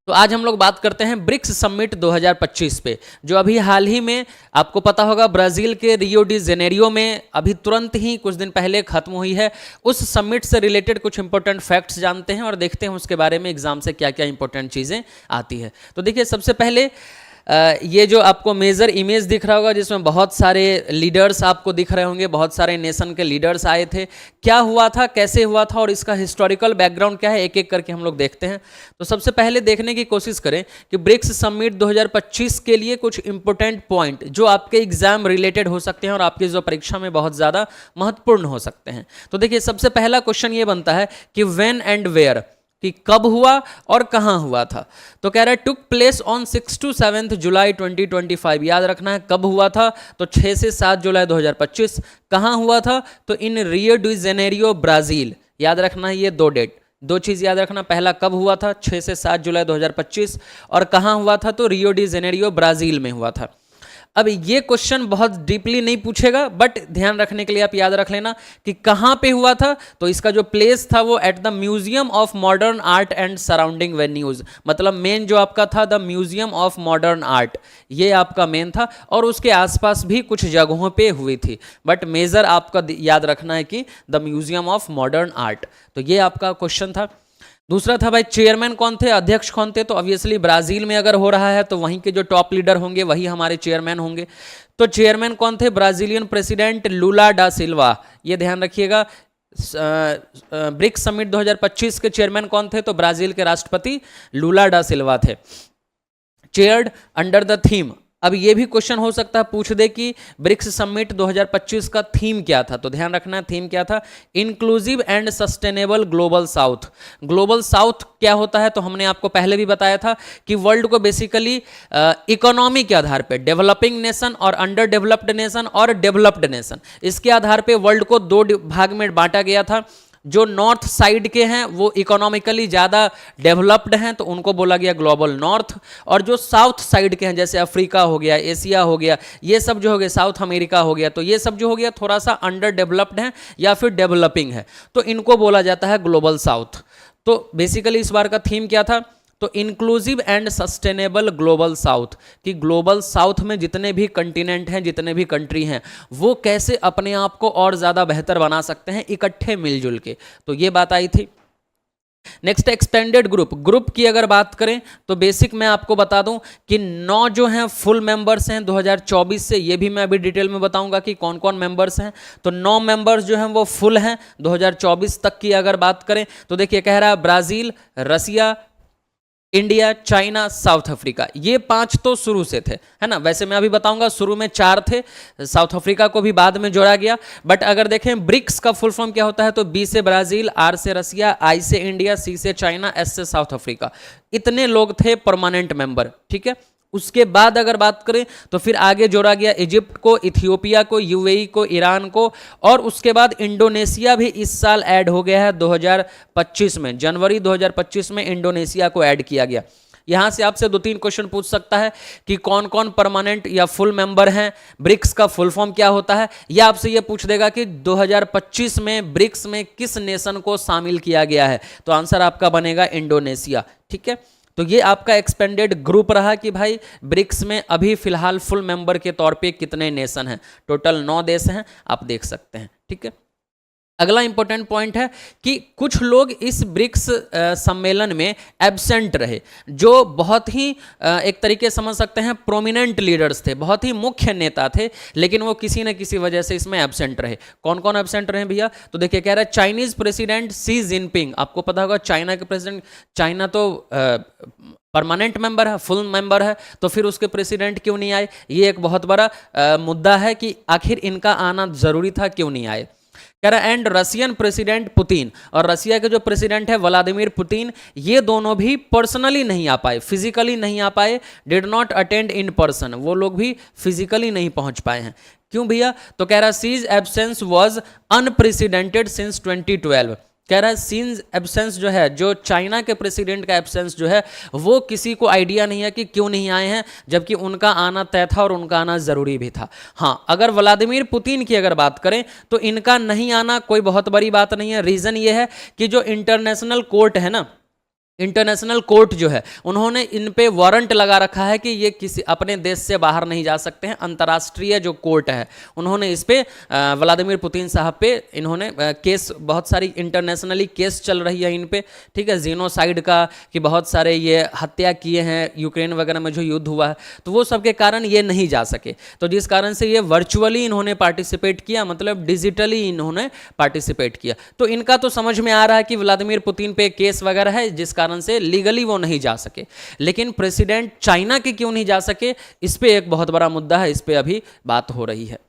तो आज हम लोग बात करते हैं ब्रिक्स समिट 2025 पे, जो अभी हाल ही में आपको पता होगा ब्राजील के रियो डी जेनेरियो में अभी तुरंत ही कुछ दिन पहले खत्म हुई है। उस समिट से रिलेटेड कुछ इंपॉर्टेंट फैक्ट्स जानते हैं और देखते हैं उसके बारे में एग्जाम से क्या क्या इंपॉर्टेंट चीज़ें आती है। तो देखिए, सबसे पहले ये जो आपको मेजर इमेज दिख रहा होगा, जिसमें बहुत सारे लीडर्स आपको दिख रहे होंगे, बहुत सारे नेशन के लीडर्स आए थे। क्या हुआ था, कैसे हुआ था और इसका हिस्टोरिकल बैकग्राउंड क्या है, एक एक करके हम लोग देखते हैं। तो सबसे पहले देखने की कोशिश करें कि ब्रिक्स समिट 2025 के लिए कुछ इंपॉर्टेंट पॉइंट जो आपके एग्जाम रिलेटेड हो सकते हैं और आपकी जो परीक्षा में बहुत ज़्यादा महत्वपूर्ण हो सकते हैं। तो देखिए, सबसे पहला क्वेश्चन ये बनता है कि व्हेन एंड वेयर, कि कब हुआ और कहां हुआ था। तो कह रहा है टुक प्लेस ऑन 6 to 7 जुलाई 2025। याद रखना है कब हुआ था, तो 6 से 7 जुलाई 2025। कहां हुआ था, तो इन रियो डी जेनेरियो ब्राजील। याद रखना है ये दो डेट, दो चीज़ याद रखना, पहला कब हुआ था 6 से 7 जुलाई 2025 और कहां हुआ था, तो रियो डी जेनेरियो ब्राजील में हुआ था। अब ये क्वेश्चन बहुत डीपली नहीं पूछेगा, बट ध्यान रखने के लिए आप याद रख लेना कि कहाँ पे हुआ था। तो इसका जो प्लेस था वो at the museum of modern art and surrounding venues, मतलब मेन जो आपका था the museum of modern art, ये आपका मेन था और उसके आसपास भी कुछ जगहों पे हुई थी, बट मेजर आपका याद रखना है कि the museum of modern art. तो ये आपका क्वेश्चन था। दूसरा था भाई चेयरमैन कौन थे, अध्यक्ष कौन थे। तो ऑब्वियसली ब्राजील में अगर हो रहा है तो वहीं के जो टॉप लीडर होंगे वही हमारे चेयरमैन होंगे। तो चेयरमैन कौन थे, ब्राजीलियन प्रेसिडेंट लूला डा सिल्वा। ये ध्यान रखिएगा। ब्रिक्स समिट 2025 के चेयरमैन कौन थे, तो ब्राजील के राष्ट्रपति लूला डा सिल्वा थे। Chaired under the theme. अब ये भी क्वेश्चन हो सकता है पूछ दे कि ब्रिक्स समिट 2025 का थीम क्या था। तो ध्यान रखना थीम क्या था, inclusive and sustainable global south. Global south क्या होता है, तो हमने आपको पहले भी बताया था कि वर्ल्ड को बेसिकली इकोनॉमी के आधार पे डेवलपिंग नेशन और अंडर डेवलप्ड नेशन और डेवलप्ड नेशन, इसके आधार पे वर्ल्ड को दो भाग में बांटा गया था। जो नॉर्थ साइड के हैं वो इकोनॉमिकली ज़्यादा डेवलप्ड हैं तो उनको बोला गया ग्लोबल नॉर्थ, और जो साउथ साइड के हैं जैसे अफ्रीका हो गया, एशिया हो गया, ये सब जो हो गया, साउथ अमेरिका हो गया, तो ये सब जो हो गया थोड़ा सा अंडर डेवलप्ड है या फिर डेवलपिंग है, तो इनको बोला जाता है ग्लोबल साउथ। तो बेसिकली इस बार का थीम क्या था, तो inclusive and sustainable global south, कि ग्लोबल साउथ में जितने भी कंटिनेंट हैं, जितने भी कंट्री हैं, वो कैसे अपने आप को और ज़्यादा बेहतर बना सकते हैं इकट्ठे मिलजुल के। तो ये बात आई थी। Next expanded group. ग्रुप की अगर बात करें तो बेसिक मैं आपको बता दूं कि 9 जो हैं फुल मेंबर्स हैं 2024 से, ये भी मैं अभी डिटेल में बताऊंगा कि कौन कौन मेंबर्स हैं। तो 9 मेंबर्स जो हैं वो फुल हैं 2024 तक की अगर बात करें तो देखिए कह रहा है ब्राज़ील, रसिया, इंडिया, चाइना, साउथ अफ्रीका, ये 5 तो शुरू से थे, है ना। वैसे मैं अभी बताऊंगा शुरू में 4 थे, साउथ अफ्रीका को भी बाद में जोड़ा गया। बट अगर देखें ब्रिक्स का फुल फॉर्म क्या होता है, तो बी से ब्राजील, आर से रसिया, आई से इंडिया, सी से चाइना, एस से साउथ अफ्रीका, इतने लोग थे परमानेंट मेंबर, ठीक है। उसके बाद अगर बात करें तो फिर आगे जोड़ा गया इजिप्ट को, इथियोपिया को, यूएई को, ईरान को, और उसके बाद इंडोनेशिया भी इस साल ऐड हो गया है 2025 में, जनवरी 2025 में इंडोनेशिया को ऐड किया गया। यहां से आपसे 2-3 क्वेश्चन पूछ सकता है कि कौन कौन परमानेंट या फुल मेंबर हैं, ब्रिक्स का फुल फॉर्म क्या होता है, या आपसे ये पूछ देगा कि 2025 में ब्रिक्स में किस नेशन को शामिल किया गया है, तो आंसर आपका बनेगा इंडोनेशिया, ठीक है। तो ये आपका एक्सपेंडेड ग्रुप रहा कि भाई ब्रिक्स में अभी फिलहाल फुल मेंबर के तौर पे कितने नेशन हैं, टोटल 9 देश हैं, आप देख सकते हैं, ठीक है। अगला इंपॉर्टेंट पॉइंट है कि कुछ लोग इस ब्रिक्स सम्मेलन में एब्सेंट रहे, जो बहुत ही एक तरीके समझ सकते हैं प्रोमिनेंट लीडर्स थे, बहुत ही मुख्य नेता थे, लेकिन वो किसी न किसी वजह से इसमें एब्सेंट रहे। कौन कौन एब्सेंट रहे भैया, तो देखिए कह रहा है चाइनीज प्रेसिडेंट सी जिनपिंग। आपको पता होगा चाइना के प्रेसिडेंट, चाइना तो परमानेंट मेंबर है, फुल मेंबर है, तो फिर उसके प्रेसिडेंट क्यों नहीं आए, ये एक बहुत बड़ा मुद्दा है कि आखिर इनका आना जरूरी था, क्यों नहीं आए। कह रहा एंड रशियन प्रेसिडेंट पुतिन, और रशिया के जो प्रेसिडेंट है व्लादिमीर पुतिन, ये दोनों भी पर्सनली नहीं आ पाए, फिजिकली नहीं आ पाए, did not attend in person, वो लोग भी फिजिकली नहीं पहुंच पाए हैं। क्यों भैया, तो कह रहा Xi's absence was unprecedented since 2012। कह रहा है सीन्स एब्सेंस जो है, जो चाइना के प्रेसिडेंट का एब्सेंस जो है, वो किसी को आइडिया नहीं है कि क्यों नहीं आए हैं, जबकि उनका आना तय था और उनका आना जरूरी भी था। हाँ, अगर व्लादिमीर पुतिन की अगर बात करें तो इनका नहीं आना कोई बहुत बड़ी बात नहीं है। रीजन ये है कि जो इंटरनेशनल कोर्ट है ना, इंटरनेशनल कोर्ट जो है उन्होंने इन पे वारंट लगा रखा है कि ये किसी अपने देश से बाहर नहीं जा सकते हैं। अंतर्राष्ट्रीय जो कोर्ट है उन्होंने इस पे व्लादिमीर पुतिन साहब पे इन्होंने केस, बहुत सारी इंटरनेशनली केस चल रही है इन पे, ठीक है, जीनोसाइड का, कि बहुत सारे ये हत्या किए हैं यूक्रेन वगैरह में जो युद्ध हुआ है, तो वो सब के कारण ये नहीं जा सके। तो जिस कारण से ये वर्चुअली इन्होंने पार्टिसिपेट किया, मतलब डिजिटली इन्होंने पार्टिसिपेट किया। तो इनका तो समझ में आ रहा है कि व्लादिमीर पुतिन पे केस वगैरह है जिस कारण से लीगली वो नहीं जा सके, लेकिन प्रेसिडेंट चाइना के क्यों नहीं जा सके, इस पे एक बहुत बड़ा मुद्दा है, इस पे अभी बात हो रही है।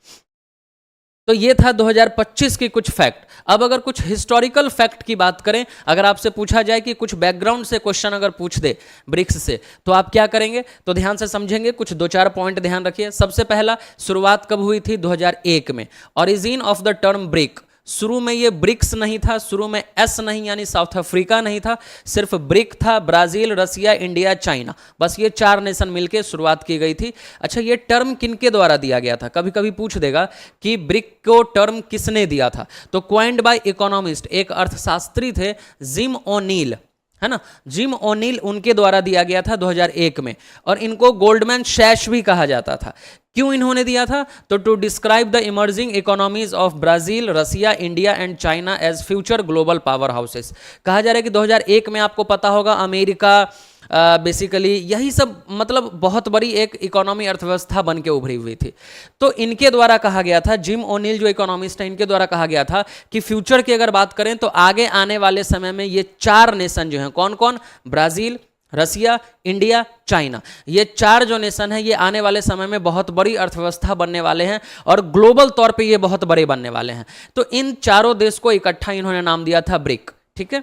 तो ये था 2025 की कुछ फैक्ट। अब अगर कुछ हिस्टोरिकल फैक्ट की बात करें, अगर आपसे पूछा जाए कि कुछ बैकग्राउंड से क्वेश्चन अगर पूछ दे ब्रिक्स से, तो आप क्या करेंगे, तो ध्यान से समझेंगे, कुछ 2-4 पॉइंट ध्यान रखिए। सबसे पहला, शुरुआत कब हुई थी, 2001 में। Origin of the term brick, शुरू में ये ब्रिक्स नहीं था, शुरू में एस नहीं यानी साउथ अफ्रीका नहीं था, सिर्फ ब्रिक था, ब्राजील, रसिया, इंडिया, चाइना, बस ये 4 नेशन मिलकर शुरुआत की गई थी। अच्छा, ये टर्म किनके द्वारा दिया गया था, कभी कभी पूछ देगा कि ब्रिक को टर्म किसने दिया था, तो क्वाइंड बाय इकोनॉमिस्ट, एक अर्थशास्त्री थे जिम ओनील, है ना, जिम ओनील, उनके द्वारा दिया गया था 2001 में। और इनको गोल्डमैन सैश भी कहा जाता था। क्यों इन्होंने दिया था, तो to describe the emerging economies of Brazil, Russia, India and China as future global powerhouses. कहा जा रहा है कि 2001 में आपको पता होगा अमेरिका बेसिकली यही सब, मतलब बहुत बड़ी एक इकोनॉमी, अर्थव्यवस्था बन के उभरी हुई थी। तो इनके द्वारा कहा गया था, जिम ओनील जो इकोनॉमिस्ट है, इनके द्वारा कहा गया था कि फ्यूचर की अगर बात करें तो आगे आने वाले समय में ये 4 नेशन जो हैं, कौन कौन, ब्राजील, रसिया, इंडिया, चाइना, ये 4 जो नेशन है ये आने वाले समय में बहुत बड़ी अर्थव्यवस्था बनने वाले हैं और ग्लोबल तौर पे ये बहुत बड़े बनने वाले हैं। तो इन चारों देश को इकट्ठा इन्होंने नाम दिया था ब्रिक, ठीक है।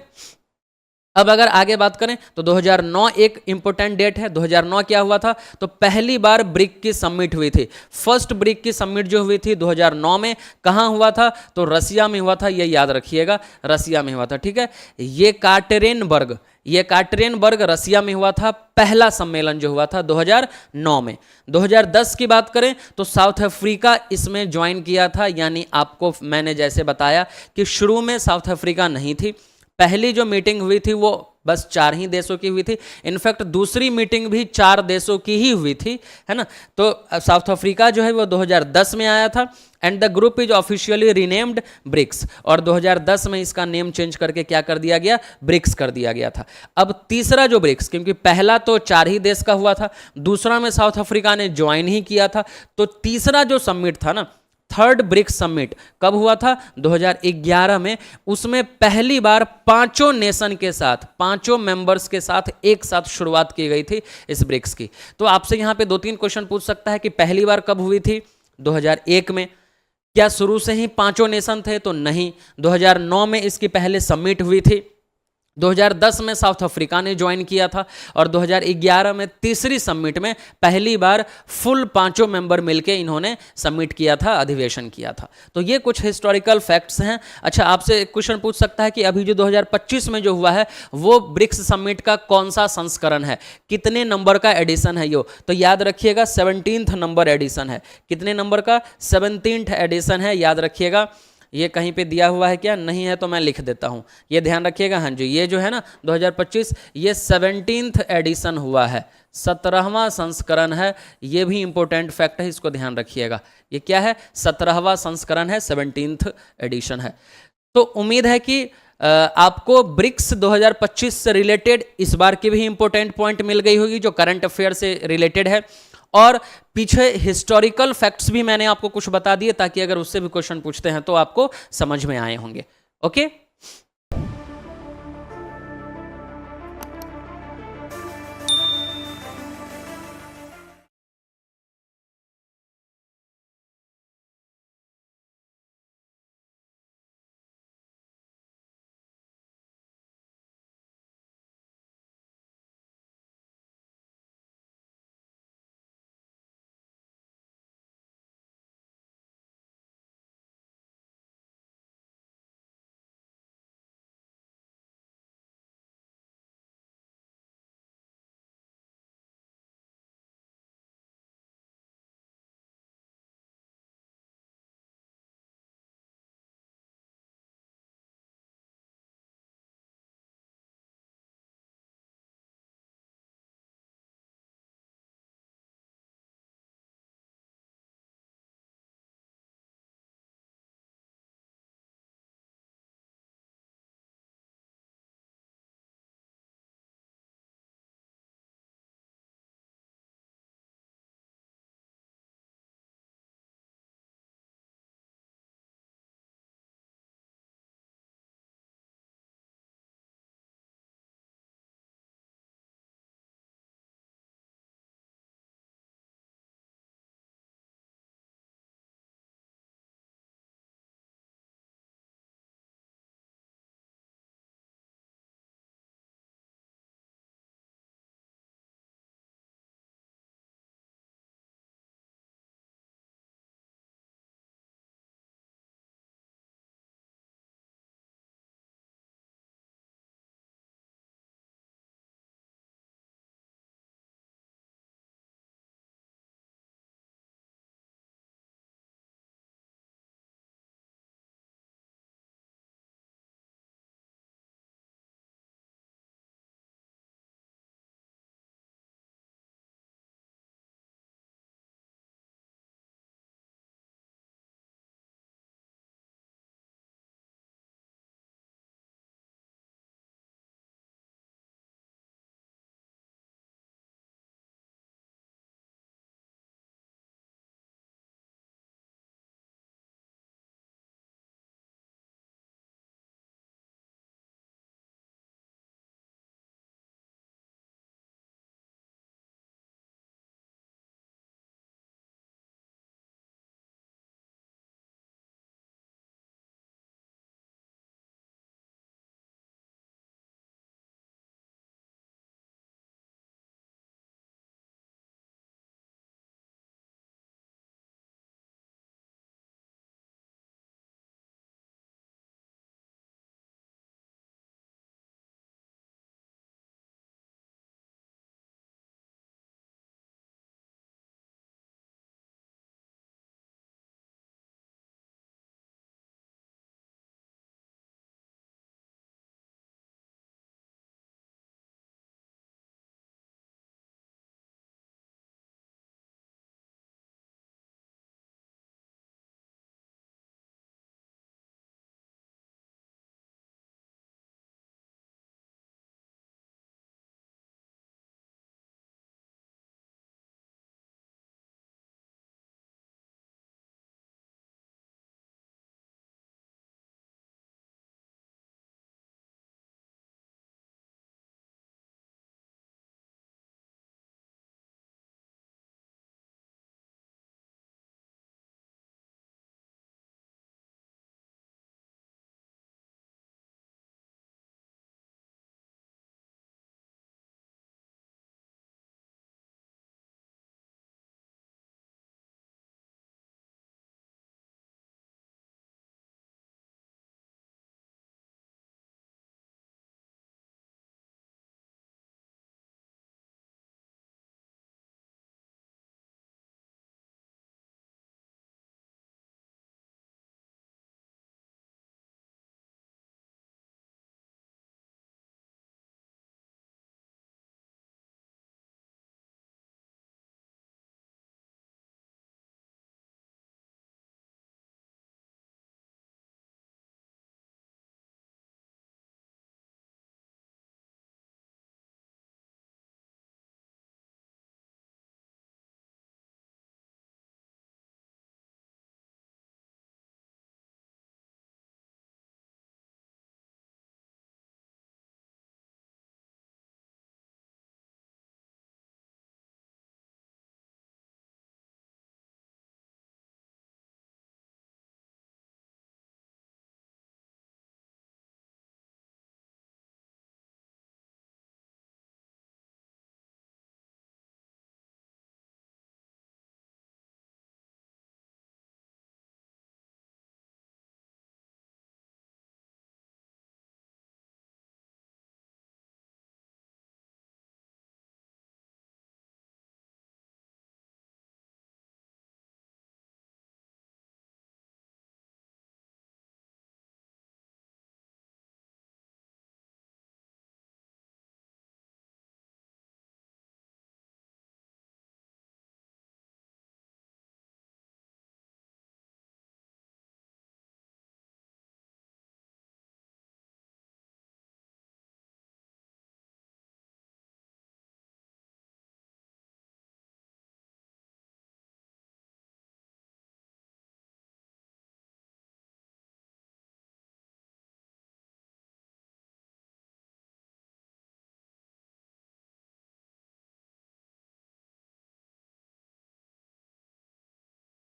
अब अगर आगे बात करें तो 2009 एक इंपॉर्टेंट डेट है। 2009 क्या हुआ था, तो पहली बार ब्रिक की समिट हुई थी। फर्स्ट ब्रिक की समिट जो हुई थी 2009 में, कहाँ हुआ था, तो रसिया में हुआ था, ये याद रखिएगा, रसिया में हुआ था, ठीक है। ये काटरेनबर्ग रसिया में हुआ था, पहला सम्मेलन जो हुआ था 2009 में। 2010 की बात करें तो साउथ अफ्रीका इसमें ज्वाइन किया था, यानी आपको मैंने जैसे बताया कि शुरू में साउथ अफ्रीका नहीं थी, पहली जो मीटिंग हुई थी वो बस 4 ही देशों की हुई थी, इनफैक्ट दूसरी मीटिंग भी 4 देशों की ही हुई थी, है ना। तो साउथ अफ्रीका जो है वो 2010 में आया था and the group is officially renamed BRICS, और 2010 में इसका नेम चेंज करके क्या कर दिया गया, ब्रिक्स कर दिया गया था। अब तीसरा जो ब्रिक्स, क्योंकि पहला तो 4 ही देश का हुआ था, दूसरा में साउथ अफ्रीका ने ज्वाइन ही किया था, तो तीसरा जो समिट था ना, थर्ड ब्रिक्स समिट कब हुआ था, 2011 में। उसमें पहली बार 5 नेशन के साथ, 5 मेंबर्स के साथ एक साथ शुरुआत की गई थी इस ब्रिक्स की। तो आपसे यहां पे 2-3 क्वेश्चन पूछ सकता है कि पहली बार कब हुई थी, 2001 में। क्या शुरू से ही 5 नेशन थे, तो नहीं, 2009 में इसकी पहले समिट हुई थी, 2010 में साउथ अफ्रीका ने ज्वाइन किया था, और 2011 में तीसरी समिट में पहली बार फुल 5 मेंबर मिलके इन्होंने समिट किया था, अधिवेशन किया था। तो ये कुछ हिस्टोरिकल फैक्ट्स हैं। अच्छा, आपसे एक क्वेश्चन पूछ सकता है कि अभी जो 2025 में जो हुआ है वो ब्रिक्स समिट का कौन सा संस्करण है, कितने नंबर का एडिशन है यो, तो याद रखिएगा 17th नंबर एडिशन है। कितने नंबर का, 17th एडिशन है, याद रखिएगा। ये कहीं पे दिया हुआ है क्या, नहीं है तो मैं लिख देता हूँ, ये ध्यान रखिएगा। हाँ जी, ये जो है ना 2025, ये 17th एडिशन हुआ है, 17वां संस्करण है। ये भी इंपॉर्टेंट फैक्ट है, इसको ध्यान रखिएगा। ये क्या है, 17वां संस्करण है, 17th एडिशन है। तो उम्मीद है कि आपको ब्रिक्स 2025 से रिलेटेड इस बार की भी इंपॉर्टेंट पॉइंट मिल गई होगी जो करंट अफेयर से रिलेटेड है, और पीछे हिस्टोरिकल फैक्ट्स भी मैंने आपको कुछ बता दिए ताकि अगर उससे भी क्वेश्चन पूछते हैं तो आपको समझ में आए होंगे। ओके।